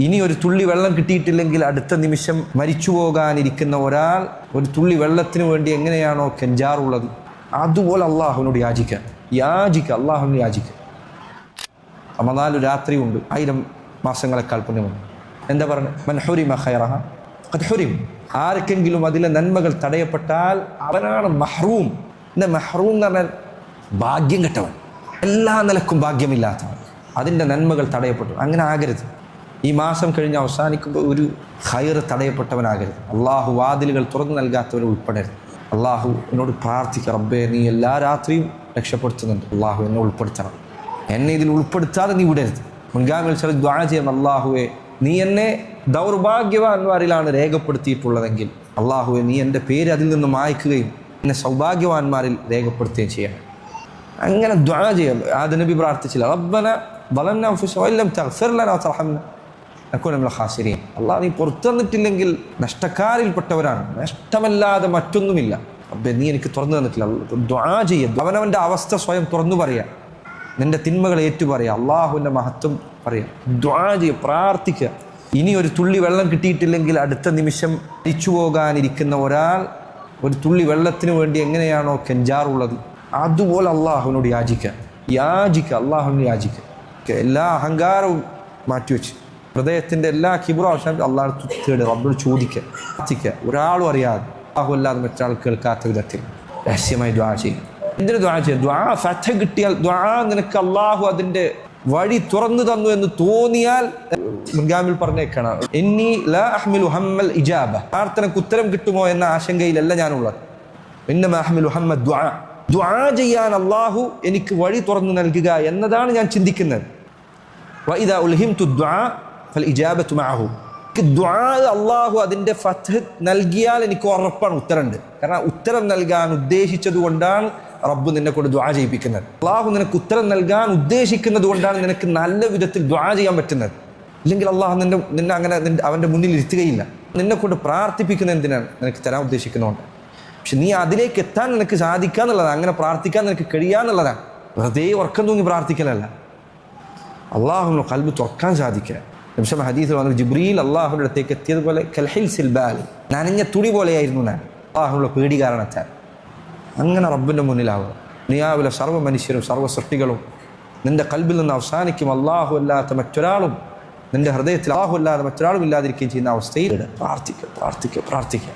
ഇനി ഒരു തുള്ളി വെള്ളം കിട്ടിയിട്ടില്ലെങ്കിൽ അടുത്ത നിമിഷം മരിച്ചു പോകാനിരിക്കുന്ന ഒരാൾ ഒരു തുള്ളി വെള്ളത്തിന് വേണ്ടി എങ്ങനെയാണോ കെഞ്ചാറുള്ളത്, അതുപോലെ അള്ളാഹുവിനോട് യാചിക്കുക, അള്ളാഹുവിനോട് യാചിക്കുക. റമദാൻ രാത്രി ഉണ്ട്, 1000 മാസങ്ങളെക്കാൾ പുണ്യമുണ്ട്. എന്താ പറഞ്ഞത്? മൻ ഹുരിമ ഖൈറഹ ഖദ് ഹുരിം. ആർക്കെങ്കിലും അതിലെ നന്മകൾ തടയപ്പെട്ടാൽ അവനാണ് മഹ്റൂം. മഹ്റൂം എന്ന് പറഞ്ഞാൽ ഭാഗ്യം കെട്ടവൻ, എല്ലാ നിലക്കും ഭാഗ്യമില്ലാത്തവൻ. അതിൻ്റെ നന്മകൾ തടയപ്പെട്ടു. അങ്ങനെ ആകരുത്. ഈ മാസം കഴിഞ്ഞ് അവസാനിക്കുമ്പോൾ ഒരു ഖൈറ് തടയപ്പെട്ടവനാകരുത്. അള്ളാഹു വാതിലുകൾ തുറന്നു നൽകാത്തവർ ഉൾപ്പെടരുത്. അള്ളാഹു എന്നോട് പ്രാർത്ഥിക്കുക, റബ്ബേ നീ എല്ലാ രാത്രിയും രക്ഷപ്പെടുത്തുന്നുണ്ട്, അള്ളാഹു എന്നെ ഉൾപ്പെടുത്തണം, എന്നെ ഇതിൽ ഉൾപ്പെടുത്താതെ നീ വിടരുത്. മുൻഗാമികൾ ചില ദുആ ചെയ്യണം, അള്ളാഹുവെ നീ എന്നെ ദൗർഭാഗ്യവാന്മാരിലാണ് രേഖപ്പെടുത്തിയിട്ടുള്ളതെങ്കിൽ അള്ളാഹുവെ നീ എൻ്റെ പേര് അതിൽ നിന്ന് മായ്ക്കുകയും എന്നെ സൗഭാഗ്യവാന്മാരിൽ രേഖപ്പെടുത്തുകയും ചെയ്യണം. അങ്ങനെ ദുആ ചെയ്യാം. ആദം നബി പ്രാർത്ഥിച്ചില്ല, റബ്ബന ളലംനാ അൻഫുസനാ വഇൻ ലം തഗ്ഫിർ ലനാ വതർഹംനാ നകൂന മിനൽ ഖാസിരീൻ. അള്ളാഹ് നീ പുറത്തു തന്നിട്ടില്ലെങ്കിൽ നഷ്ടക്കാരിൽപ്പെട്ടവരാണ്, നഷ്ടമല്ലാതെ മറ്റൊന്നുമില്ല. റബ്ബേ നീ എനിക്ക് തുറന്നു തന്നിട്ടില്ല. ദുആ ചെയ്യുക, അവനവൻ്റെ അവസ്ഥ സ്വയം തുറന്നു പറയുക, നിൻ്റെ തിന്മകൾ ഏറ്റുപറയുക, അള്ളാഹുവിൻ്റെ മഹത്വം പറയുക, ദുആ ചെയ്യുക, പ്രാർത്ഥിക്കുക. ഇനി ഒരു തുള്ളി വെള്ളം കിട്ടിയിട്ടില്ലെങ്കിൽ അടുത്ത നിമിഷം മരിച്ചു പോകാനിരിക്കുന്ന ഒരാൾ ഒരു തുള്ളി വെള്ളത്തിന് വേണ്ടി എങ്ങനെയാണോ കെഞ്ചാറുള്ളത്, അതുപോലെ അള്ളാഹുവിനോട് യാചിക്കുക, അള്ളാഹുവിനോട് യാചിക്കുക. എല്ലാ അഹങ്കാരവും മാറ്റിവെച്ച് ഹൃദയത്തിൻ്റെ എല്ലാ കിബറും അവസാനം അള്ളാഹു തേടുക, റബ്ബിനോട് ചോദിക്കുക, പ്രാർത്ഥിക്കുക. ഒരാളും അറിയാതെ, അള്ളാഹു അല്ലാതെ മറ്റൊരാൾ കേൾക്കാത്ത വിധത്തിൽ രഹസ്യമായി ദുആ ചെയ്യുക. എന്തിനു ദുആ ചെയ്യുക? ദുആ ഫത്ഹ് കിട്ടിയാൽ, ദുആ നിനക്ക് അള്ളാഹു അതിൻ്റെ വഴി തുറന്നു തന്നു എന്ന് തോന്നിയാൽ, മുൻഗാമിൽ പറഞ്ഞേക്കണം, ഇന്നി ലാ അഹ്മിലു ഹമ്മൽ ഇജാബ, പ്രാർത്ഥനക്ക് ഉത്തരം കിട്ടുമോ എന്ന ആശങ്കയിലല്ല ഞാനുള്ളത്. ഇന്നമാ അഹ്മിലു ഹമ്മ ദുആ, ദുആ ചെയ്യാൻ അള്ളാഹു എനിക്ക് വഴി തുറന്നു നൽകുക എന്നതാണ് ഞാൻ ചിന്തിക്കുന്നത്. വഇദാ ഉൽഹിംതു ദുആ ഫൽ ഇജാബതു മഅഹു, ദുആ അള്ളാഹു അതിൻ്റെ ഫത്ഹ് നൽകിയാൽ എനിക്ക് ഉറപ്പാണ് ഉത്തരമുണ്ട്. കാരണം ഉത്തരം നൽകാൻ ഉദ്ദേശിച്ചത് കൊണ്ടാണ് റബ്ബ് നിന്നെ കൊണ്ട് ദുആ ചെയ്യിപ്പിക്കുന്നത്. അള്ളാഹു നിനക്ക് ഉത്തരം നൽകാൻ ഉദ്ദേശിക്കുന്നത് കൊണ്ടാണ് നിനക്ക് നല്ല വിധത്തിൽ ദുആ ചെയ്യാൻ പറ്റുന്നത്. ഇല്ലെങ്കിൽ അള്ളാഹു നിന്നെ അങ്ങനെ അവൻ്റെ മുന്നിൽ ഇരുത്തുകയില്ല. നിന്നെ കൊണ്ട് പ്രാർത്ഥിപ്പിക്കുന്ന എന്തിനാണ്? നിനക്ക് തരാൻ ഉദ്ദേശിക്കുന്നതുകൊണ്ട്. പക്ഷെ നീ അതിലേക്ക് എത്താൻ നിനക്ക് സാധിക്കുക എന്നുള്ളതാണ്, അങ്ങനെ പ്രാർത്ഥിക്കാൻ നിനക്ക് കഴിയാന്നുള്ളതാണ്. വെറുതെ ഉറക്കം തൂങ്ങി പ്രാർത്ഥിക്കലല്ല, അള്ളാഹുവിന് ഖൽബ് തുറക്കാൻ സാധിക്കുക. നിമിഷം ഹദീസിൽ വന്നു, ജിബ്രീൽ അള്ളാഹുവിൻ്റെ അടുത്തേക്ക് എത്തിയതുപോലെ കൽഹിൽസിൽ ബാലി, നനഞ്ഞ തുണി പോലെയായിരുന്നു ഞാൻ അള്ളാഹുവിൻ്റെ പേടി കാരണത്താൽ. അങ്ങനെ റബ്ബിൻ്റെ മുന്നിലാവുക. ദുനിയാവിലെ സർവ്വ മനുഷ്യരും സർവ്വ സൃഷ്ടികളും നിൻ്റെ കൽബിൽ നിന്ന് അവസാനിക്കും. അള്ളാഹു അല്ലാത്ത മറ്റൊരാളും നിൻ്റെ ഹൃദയത്തിൽ അള്ളാഹു അല്ലാതെ മറ്റൊരാളും ഇല്ലാതിരിക്കുകയും ചെയ്യുന്ന അവസ്ഥയിൽ പ്രാർത്ഥിക്കുക.